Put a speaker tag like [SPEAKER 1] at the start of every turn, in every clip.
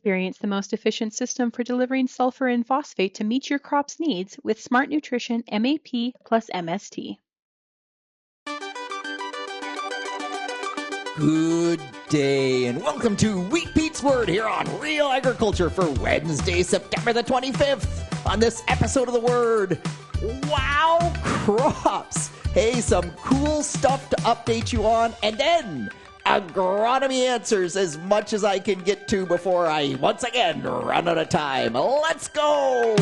[SPEAKER 1] Experience the most efficient system for delivering sulfur and phosphate to meet your crop's needs with Smart Nutrition MAP plus MST.
[SPEAKER 2] Good day and welcome to Wheat Pete's Word here on Real Agriculture for Wednesday, September the 25th. On this episode of The Word, wow crops. Hey, some cool stuff to update you on, and then agronomy answers as much as I can get to before I once again run out of time. Let's go!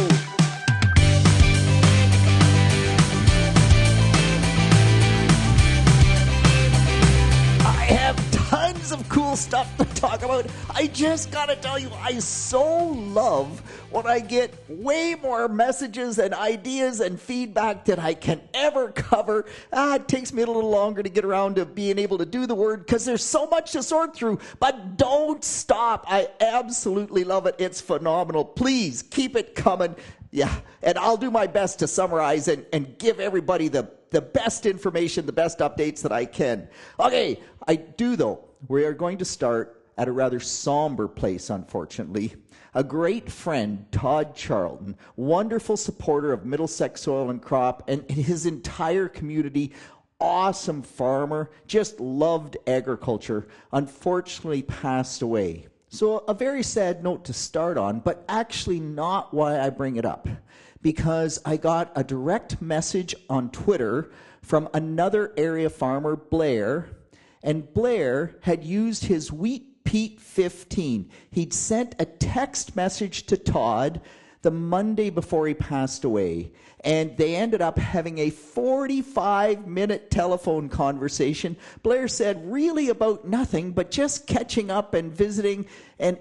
[SPEAKER 2] I have tons of cool stuff to talk about. I just gotta tell you, I so love when I get way more messages and ideas and feedback than I can ever cover. It takes me a little longer to get around to being able to do the word because there's so much to sort through, but don't stop. I absolutely love it. It's phenomenal. Please keep it coming. Yeah, and I'll do my best to summarize and give everybody the best information, the best updates that I can. Okay, I do though. We are going to start at a rather somber place, unfortunately. A great friend, Todd Charlton, wonderful supporter of Middlesex Soil and Crop and his entire community, awesome farmer, just loved agriculture, unfortunately passed away. So a very sad note to start on, but actually not why I bring it up. Because I got a direct message on Twitter from another area farmer, Blair, and Blair had used his Wheat Pete 15. He'd sent a text message to Todd the Monday before he passed away, and they ended up having a 45-minute telephone conversation. Blair said really about nothing, but just catching up and visiting, and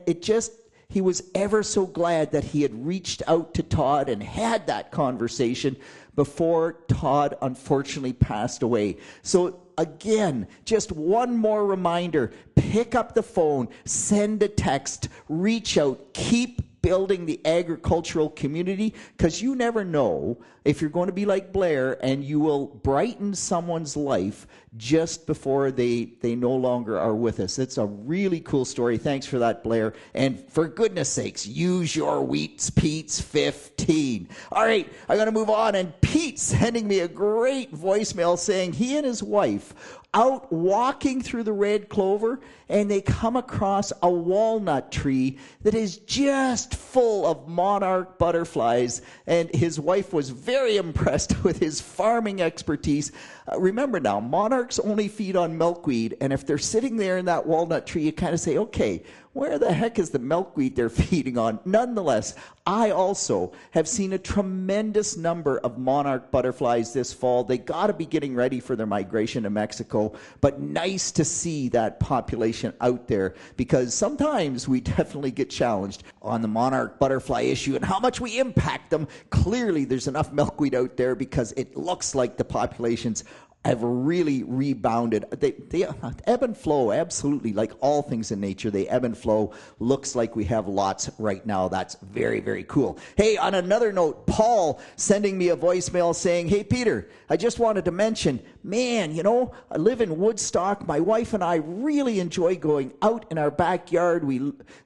[SPEAKER 2] he was ever so glad that he had reached out to Todd and had that conversation before Todd unfortunately passed away. So again, just one more reminder, pick up the phone, send a text, reach out, keep building the agricultural community, because you never know if you're going to be like Blair and you will brighten someone's life just before they no longer are with us. It's a really cool story. Thanks for that, Blair. And for goodness sakes, use your Wheat Pete's 15. All right, I'm going to move on. And Pete's sending me a great voicemail saying he and his wife out walking through the red clover, and they come across a walnut tree that is just full of monarch butterflies, and his wife was very impressed with his farming expertise. Remember now, monarchs only feed on milkweed, and if they're sitting there in that walnut tree, you kind of say, okay, where the heck is the milkweed they're feeding on? Nonetheless, I also have seen a tremendous number of monarch butterflies this fall. They got to be getting ready for their migration to Mexico, but nice to see that population out there, because sometimes we definitely get challenged on the monarch butterfly issue and how much we impact them. Clearly, there's enough milkweed out there because it looks like the populations have really rebounded. They ebb and flow, absolutely, like all things in nature. They ebb and flow. Looks like we have lots right now. That's very, very cool. Hey, on another note, Paul sending me a voicemail saying, hey, Peter, I just wanted to mention, man, I live in Woodstock. My wife and I really enjoy going out in our backyard.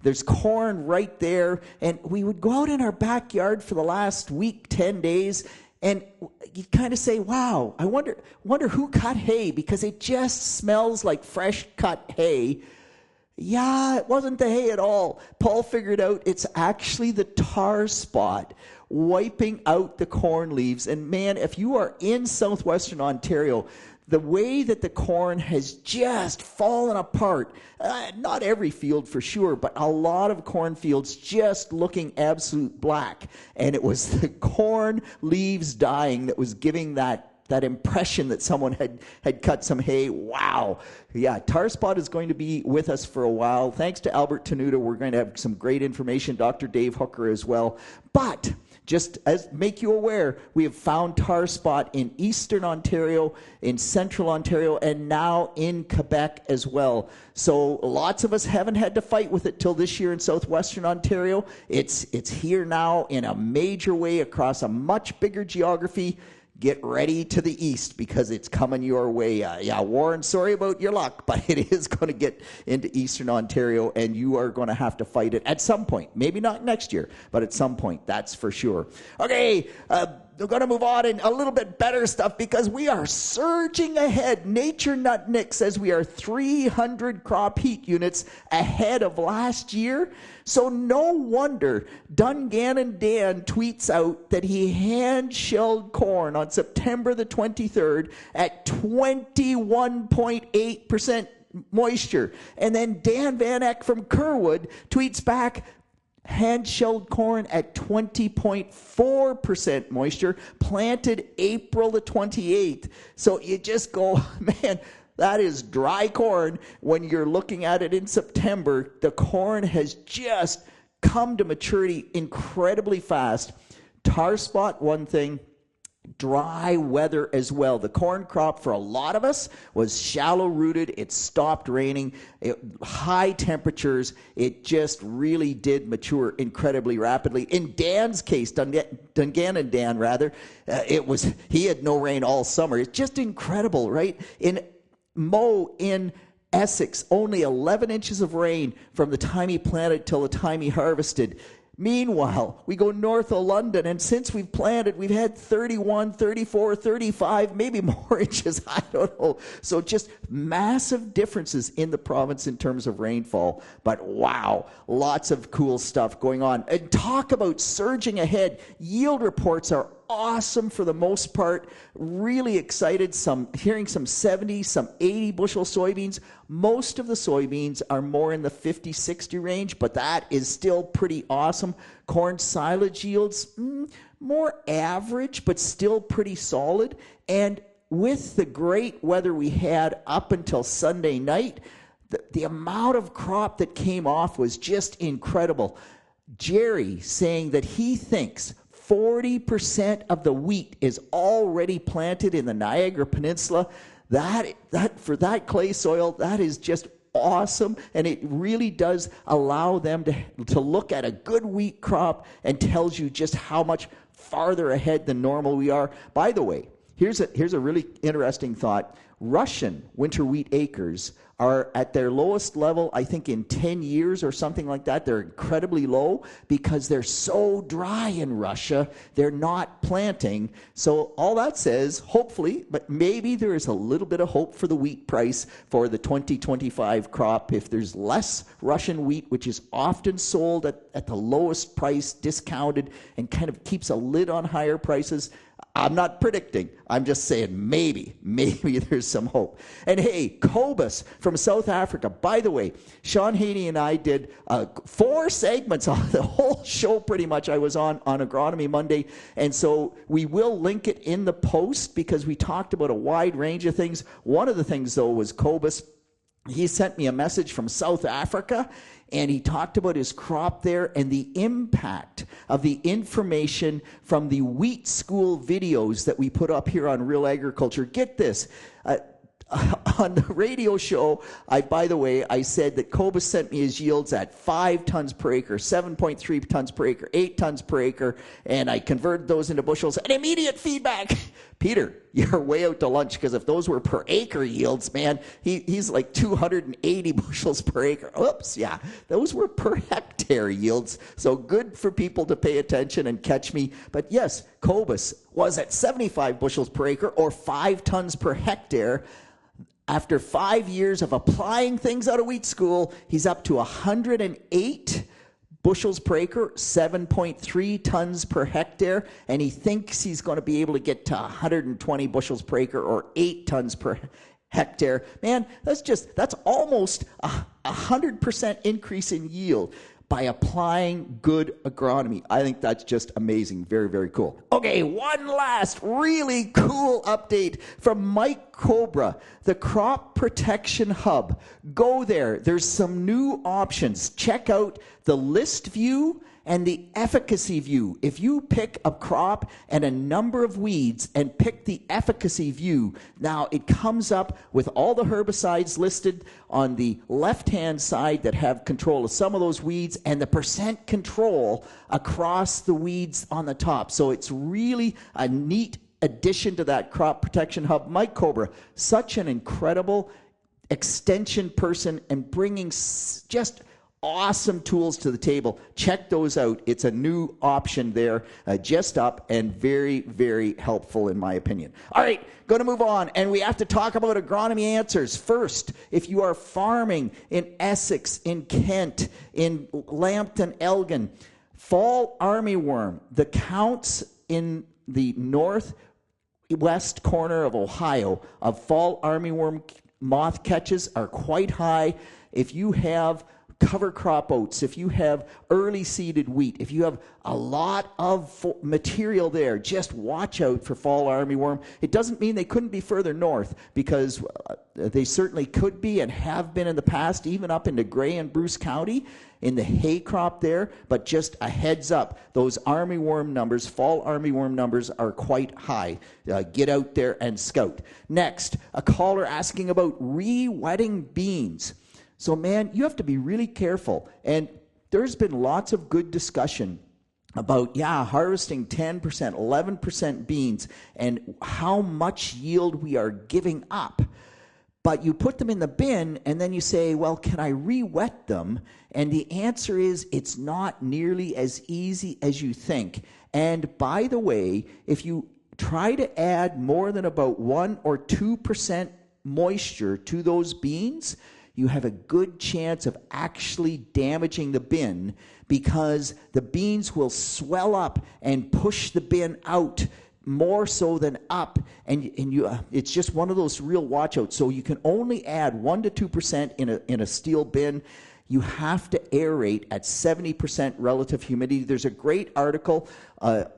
[SPEAKER 2] There's corn right there, and we would go out in our backyard for the last week, 10 days, and you kind of say, wow, I wonder who cut hay, because it just smells like fresh cut hay. Yeah, it wasn't the hay at all. Paul figured out it's actually the tar spot wiping out the corn leaves. And man, if you are in southwestern Ontario, the way that the corn has just fallen apart, not every field for sure, but a lot of cornfields just looking absolute black. And it was the corn leaves dying that was giving that impression that someone had cut some hay. Wow. Yeah, tar spot is going to be with us for a while. Thanks to Albert Tenuta, we're going to have some great information. Dr. Dave Hooker as well. But just as make you aware, we have found tar spot in eastern Ontario, in central Ontario, and now in Quebec as well. So lots of us haven't had to fight with it till this year in southwestern Ontario. It's here now in a major way across a much bigger geography. get ready to the east because it's coming your way. Yeah, Warren, sorry about your luck, but it is going to get into eastern Ontario, and you are going to have to fight it at some point. Maybe not next year, but at some point, that's for sure. Okay, we're going to move on in a little bit better stuff because we are surging ahead. Nature Nut Nick says we are 300 crop heat units ahead of last year. So no wonder Dungannon Dan tweets out that he hand-shelled corn on September the 23rd at 21.8% moisture. And then Dan Van Eck from Kerwood tweets back, hand-shelled corn at 20.4% moisture, planted April the 28th. So you just go, man, that is dry corn. When you're looking at it in September, the corn has just come to maturity incredibly fast. Tar spot, one thing. Dry weather as well. The corn crop for a lot of us was shallow rooted. It stopped raining. High temperatures. It just really did mature incredibly rapidly. In Dan's case, Dungannon Dan rather, he had no rain all summer. It's just incredible, right? In Essex, only 11 inches of rain from the time he planted till the time he harvested. Meanwhile, we go north of London, and since we've planted, we've had 31, 34, 35, maybe more inches. I don't know. So just massive differences in the province in terms of rainfall. But wow, lots of cool stuff going on. And talk about surging ahead. Yield reports are awesome for the most part. Really excited. Hearing some 70, some 80 bushel soybeans. Most of the soybeans are more in the 50, 60 range, but that is still pretty awesome. Corn silage yields, more average, but still pretty solid. And with the great weather we had up until Sunday night, the amount of crop that came off was just incredible. Jerry saying that he thinks 40% of the wheat is already planted in the Niagara Peninsula. That for that clay soil, that is just awesome, and it really does allow them to look at a good wheat crop and tells you just how much farther ahead than normal we are. By the way, here's a really interesting thought. Russian winter wheat acres are at their lowest level, I think, in 10 years or something like that. They're incredibly low because they're so dry in Russia. They're not planting. So all that says, hopefully, but maybe there is a little bit of hope for the wheat price for the 2025 crop. If there's less Russian wheat, which is often sold at the lowest price, discounted, and kind of keeps a lid on higher prices, I'm not predicting. I'm just saying maybe there's some hope. And hey, Cobus from South Africa. By the way, Sean Haney and I did 4 segments on the whole show pretty much. I was on Agronomy Monday. And so we will link it in the post because we talked about a wide range of things. One of the things, though, was Cobus. He sent me a message from South Africa, and he talked about his crop there and the impact of the information from the wheat school videos that we put up here on Real Agriculture. Get this. On the radio show, by the way, I said that Cobus sent me his yields at 5 tons per acre, 7.3 tons per acre, 8 tons per acre, and I converted those into bushels. And immediate feedback, Peter, you're way out to lunch, because if those were per acre yields, man, he's like 280 bushels per acre. Oops, yeah, those were per hectare yields. So good for people to pay attention and catch me. But yes, Cobus was at 75 bushels per acre or 5 tons per hectare. After 5 years of applying things out of wheat school, he's up to 108 bushels per acre, 7.3 tons per hectare, and he thinks he's going to be able to get to 120 bushels per acre or 8 tons per hectare. Man, that's almost 100% increase in yield by applying good agronomy. I think that's just amazing. Very, very cool. Okay, one last really cool update from Mike Cobra, the Crop Protection Hub. Go there. There's some new options. Check out the list view and the efficacy view. If you pick a crop and a number of weeds and pick the efficacy view, now it comes up with all the herbicides listed on the left-hand side that have control of some of those weeds and the percent control across the weeds on the top. So it's really a neat addition to that crop protection hub. Mike Cobra, such an incredible extension person and bringing just awesome tools to the table. Check those out. It's a new option there, just up, and very, very helpful in my opinion. All right, going to move on, and we have to talk about agronomy answers. First, if you are farming in Essex, in Kent, in Lambton, Elgin, fall armyworm, the counts in the northwest corner of Ohio of fall armyworm moth catches are quite high. If you have cover crop oats, if you have early seeded wheat, if you have a lot of material there, just watch out for fall armyworm. It doesn't mean they couldn't be further north, because they certainly could be and have been in the past, even up into Gray and Bruce County in the hay crop there. But just a heads up, those armyworm numbers, fall armyworm numbers, are quite high. Get out there and scout. Next, a caller asking about rewetting beans. So, man, you have to be really careful. And there's been lots of good discussion about, harvesting 10%, 11% beans and how much yield we are giving up. But you put them in the bin and then you say, well, can I re-wet them? And the answer is it's not nearly as easy as you think. And by the way, if you try to add more than about 1 or 2% moisture to those beans, you have a good chance of actually damaging the bin, because the beans will swell up and push the bin out more so than up, and it's just one of those real watch outs. So you can only add 1 to 2% in a steel bin. You have to aerate at 70% relative humidity. There's a great article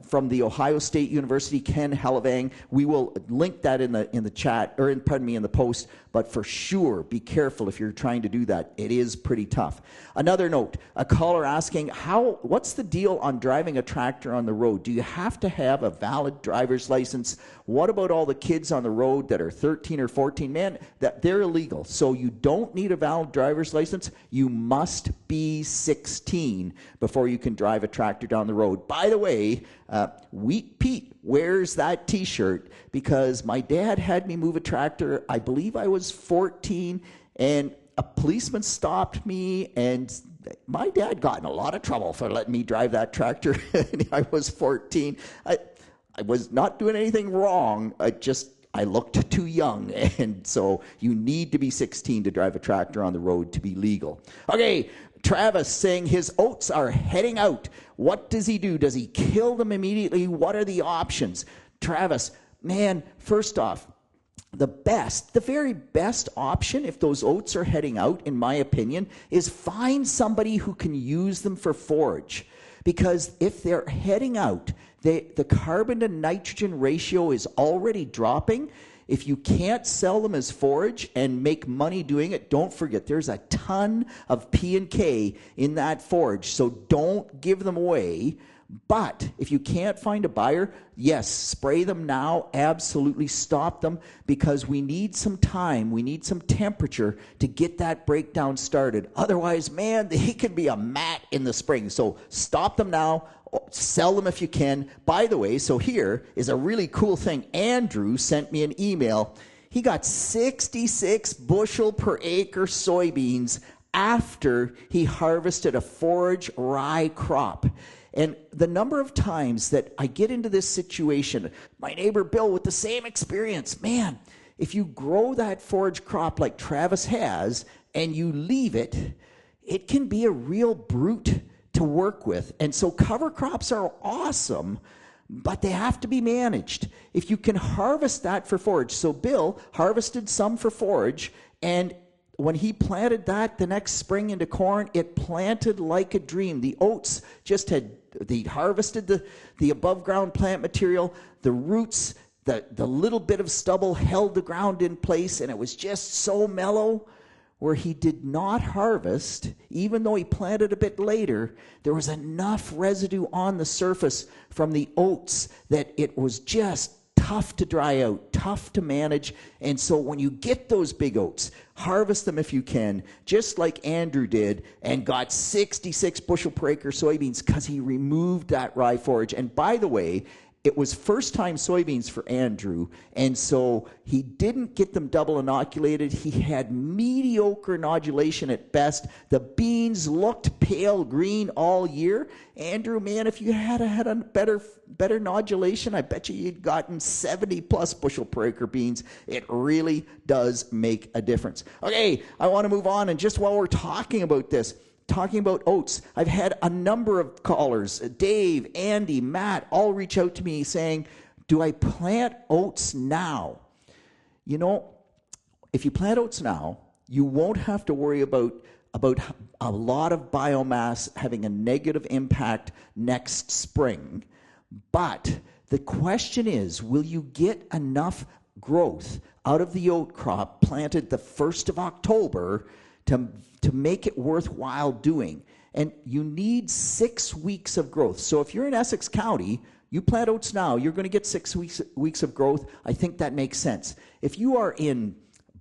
[SPEAKER 2] from the Ohio State University, Ken Hellevang. We will link that in the chat, or in the post. But for sure, be careful if you're trying to do that. It is pretty tough. Another note: a caller asking, what's the deal on driving a tractor on the road? Do you have to have a valid driver's license? What about all the kids on the road that are 13 or 14? Man, they're illegal. So you don't need a valid driver's license. You must be 16 before you can drive a tractor down the road. By the way, Wheat Pete wears that t-shirt because my dad had me move a tractor. I believe I was 14, and a policeman stopped me, and my dad got in a lot of trouble for letting me drive that tractor. I was 14. I was not doing anything wrong. I looked too young, and so you need to be 16 to drive a tractor on the road to be legal. Okay, Travis saying his oats are heading out. What does he do? Does he kill them immediately? What are the options? Travis, man, first off, the very best option if those oats are heading out, in my opinion, is find somebody who can use them for forage. Because if they're heading out, the carbon to nitrogen ratio is already dropping. If you can't sell them as forage and make money doing it, don't forget there's a ton of P&K in that forage, so don't give them away. But if you can't find a buyer, yes, spray them now. Absolutely stop them, because we need some time. We need some temperature to get that breakdown started. Otherwise, man, they can be a mat in the spring. So stop them now. Sell them if you can. By the way, so here is a really cool thing. Andrew sent me an email. He got 66 bushel per acre soybeans after he harvested a forage rye crop. And the number of times that I get into this situation, my neighbor Bill with the same experience, man, if you grow that forage crop like Travis has and you leave it, it can be a real brute to work with. And so cover crops are awesome, but they have to be managed. If you can harvest that for forage. So Bill harvested some for forage, and when he planted that the next spring into corn, it planted like a dream. The oats just they harvested the above ground plant material, the roots, the little bit of stubble held the ground in place, and it was just so mellow. Where he did not harvest, even though he planted a bit later, there was enough residue on the surface from the oats that it was just tough to dry out, tough to manage. And so when you get those big oats, harvest them if you can, just like Andrew did, and got 66 bushel per acre soybeans because he removed that rye forage. And by the way, It was first-time soybeans for Andrew, and so he didn't get them double inoculated. He had mediocre inodulation at best. The beans looked pale green all year. Andrew, man, if you had a better nodulation, I bet you'd gotten 70-plus bushel per acre beans. It really does make a difference. Okay, I want to move on, and just while we're talking about this, talking about oats, I've had a number of callers, Dave, Andy, Matt, all reach out to me saying, do I plant oats now? You know, if you plant oats now, you won't have to worry about a lot of biomass having a negative impact next spring. But the question is, will you get enough growth out of the oat crop planted the 1st of October to make it worthwhile doing? And you need 6 weeks of growth. So if you're in Essex County, you plant oats now, you're going to get 6 weeks of growth. I think that makes sense. If you are in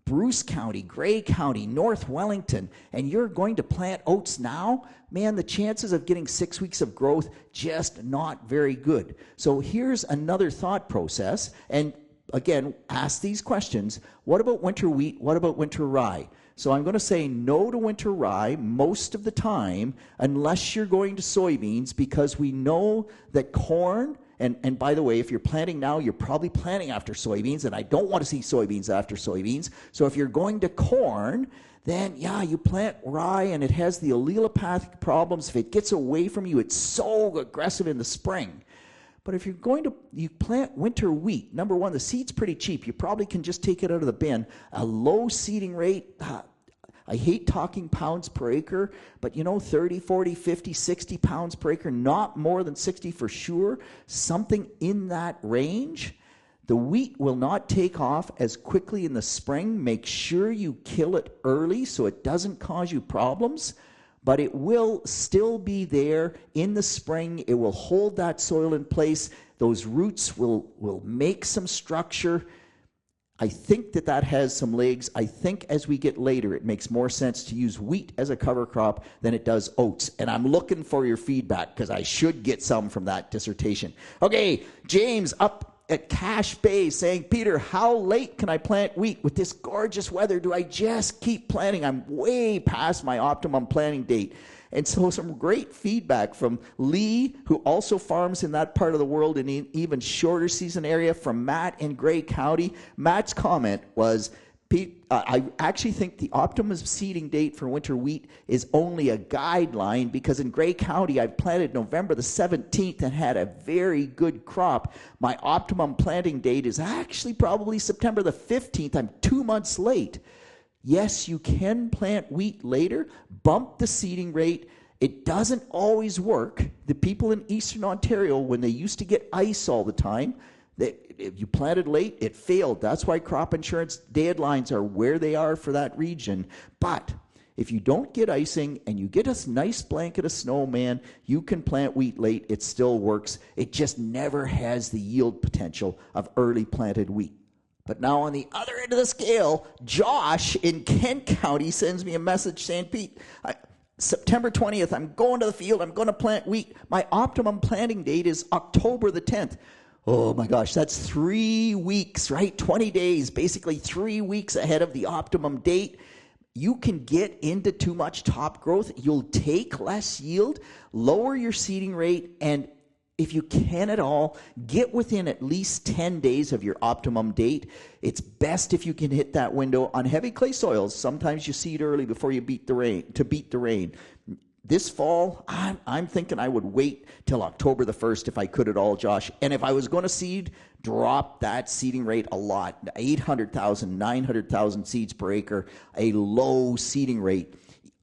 [SPEAKER 2] Bruce County, Grey County, North Wellington, and you're going to plant oats now, man, the chances of getting 6 weeks of growth, just not very good. So here's another thought process. And again, ask these questions. What about winter wheat? What about winter rye? So I'm going to say no to winter rye most of the time, unless you're going to soybeans, because we know that corn, and by the way, if you're planting now, you're probably planting after soybeans, and I don't want to see soybeans after soybeans. So if you're going to corn, then yeah, you plant rye, and it has the allelopathic problems. If it gets away from you, it's so aggressive in the spring. But if you're going to, you plant winter wheat, number one, the seed's pretty cheap. You probably can just take it out of the bin. A low seeding rate, I hate talking pounds per acre, but 30, 40, 50, 60 pounds per acre, not more than 60 for sure, something in that range. The wheat will not take off as quickly in the spring. Make sure you kill it early so it doesn't cause you problems. But it will still be there in the spring. It will hold that soil in place. Those roots will make some structure. I think that has some legs. I think as we get later, it makes more sense to use wheat as a cover crop than it does oats. And I'm looking for your feedback because I should get some from that dissertation. Okay, James up at Cache Bay saying, Peter, how late can I plant wheat? With this gorgeous weather, do I just keep planting? I'm way past my optimum planting date. And so some great feedback from Lee, who also farms in that part of the world in an even shorter season area, from Matt in Grey County. Matt's comment was, Pete, I actually think the optimum seeding date for winter wheat is only a guideline, because in Grey County I've planted November the 17th and had a very good crop. My optimum planting date is actually probably September the 15th. I'm 2 months late. Yes, you can plant wheat later, bump the seeding rate. It doesn't always work. The people in Eastern Ontario, when they used to get ice all the time, if you planted late, it failed. That's why crop insurance deadlines are where they are for that region. But if you don't get icing and you get a nice blanket of snow, man, you can plant wheat late. It still works. It just never has the yield potential of early planted wheat. But now on the other end of the scale, Josh in Kent County sends me a message saying, Pete, September 20th, I'm going to the field. I'm going to plant wheat. My optimum planting date is October the 10th. Oh my gosh, that's 3 weeks, right? 20 days, basically 3 weeks ahead of the optimum date. You can get into too much top growth. You'll take less yield, lower your seeding rate, and if you can at all, get within at least 10 days of your optimum date. It's best if you can hit that window. On heavy clay soils, sometimes you seed early before you beat the rain. This fall, I'm thinking I would wait till October the 1st if I could at all, Josh. And if I was going to seed, drop that seeding rate a lot. 800,000, 900,000 seeds per acre, a low seeding rate.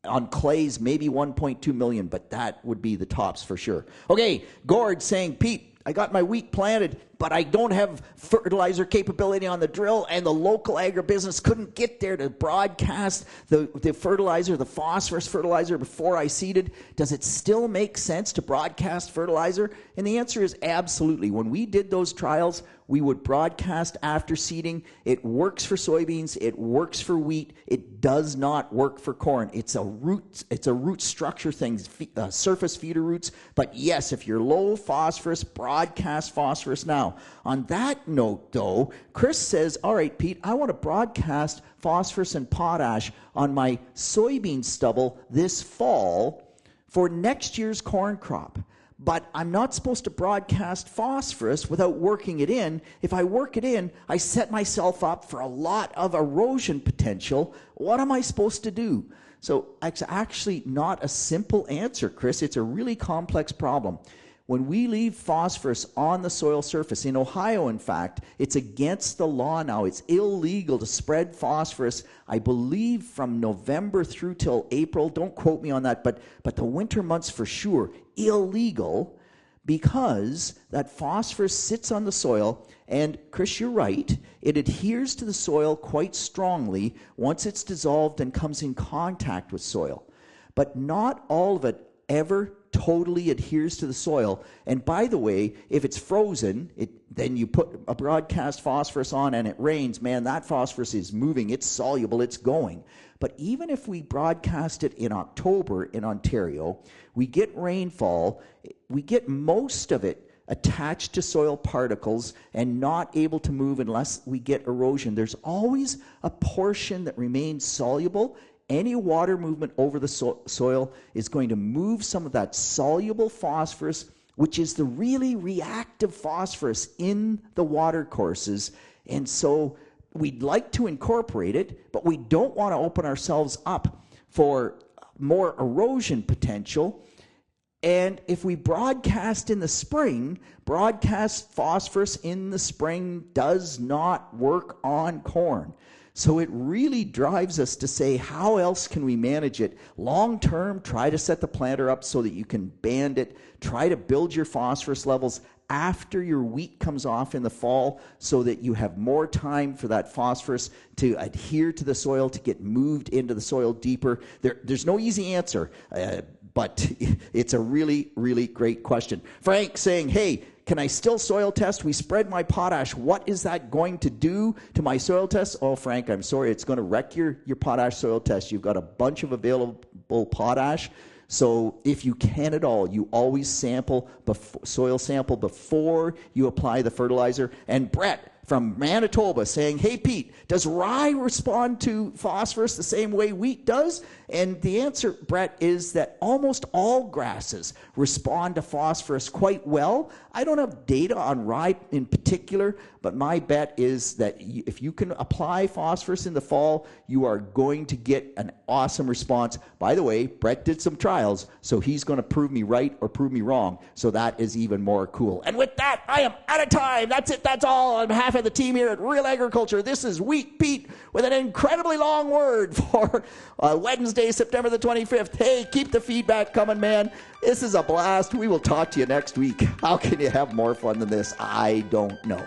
[SPEAKER 2] On clays, maybe 1.2 million, but that would be the tops for sure. Okay, Gord saying, Pete, I got my wheat planted. but I don't have fertilizer capability on the drill, and the local agribusiness couldn't get there to broadcast the fertilizer, the phosphorus fertilizer before I seeded. Does it still make sense to broadcast fertilizer? And the answer is absolutely. When we did those trials, we would broadcast after seeding. It works for soybeans. It works for wheat. It does not work for corn. It's a root structure thing, surface feeder roots. But yes, if you're low phosphorus, broadcast phosphorus now. On that note, though, Chris says, all right, Pete, I want to broadcast phosphorus and potash on my soybean stubble this fall for next year's corn crop. But I'm not supposed to broadcast phosphorus without working it in. If I work it in, I set myself up for a lot of erosion potential. What am I supposed to do? So it's actually not a simple answer, Chris. It's a really complex problem. When we leave phosphorus on the soil surface, in Ohio, in fact, it's against the law now. It's illegal to spread phosphorus, I believe, from November through till April. Don't quote me on that, but the winter months for sure, illegal, because that phosphorus sits on the soil. And Chris, you're right, it adheres to the soil quite strongly once it's dissolved and comes in contact with soil. But not all of it ever totally adheres to the soil. And by the way, if it's frozen, then you put a broadcast phosphorus on and it rains, man, that phosphorus is moving, it's soluble, it's going. But even if we broadcast it in October in Ontario, we get rainfall, we get most of it attached to soil particles and not able to move unless we get erosion. There's always a portion that remains soluble. Any water movement over the soil is going to move some of that soluble phosphorus, which is the really reactive phosphorus in the water courses. And so we'd like to incorporate it, but we don't want to open ourselves up for more erosion potential. And if we broadcast in the spring, broadcast phosphorus in the spring does not work on corn. So it really drives us to say, how else can we manage it? Long term, try to set the planter up so that you can band it. Try to build your phosphorus levels after your wheat comes off in the fall so that you have more time for that phosphorus to adhere to the soil, to get moved into the soil deeper. There's no easy answer, but it's a really, really great question. Frank saying, hey, can I still soil test? We spread my potash. What is that going to do to my soil test? Oh, Frank, I'm sorry. It's going to wreck your potash soil test. You've got a bunch of available potash. So if you can at all, you always soil sample before you apply the fertilizer. And Brett from Manitoba saying, hey, Pete, does rye respond to phosphorus the same way wheat does? And the answer, Brett, is that almost all grasses respond to phosphorus quite well. I don't have data on rye in particular, but my bet is that if you can apply phosphorus in the fall, you are going to get an awesome response. By the way, Brett did some trials, so he's going to prove me right or prove me wrong, so that is even more cool. And with that, I am out of time. That's it. That's all. On behalf of the team here at Real Agriculture, this is Wheat Pete with an incredibly long word for Wednesday, September the 25th. Hey, keep the feedback coming, man. This is a blast. We will talk to you next week. How can you have more fun than this? I don't know.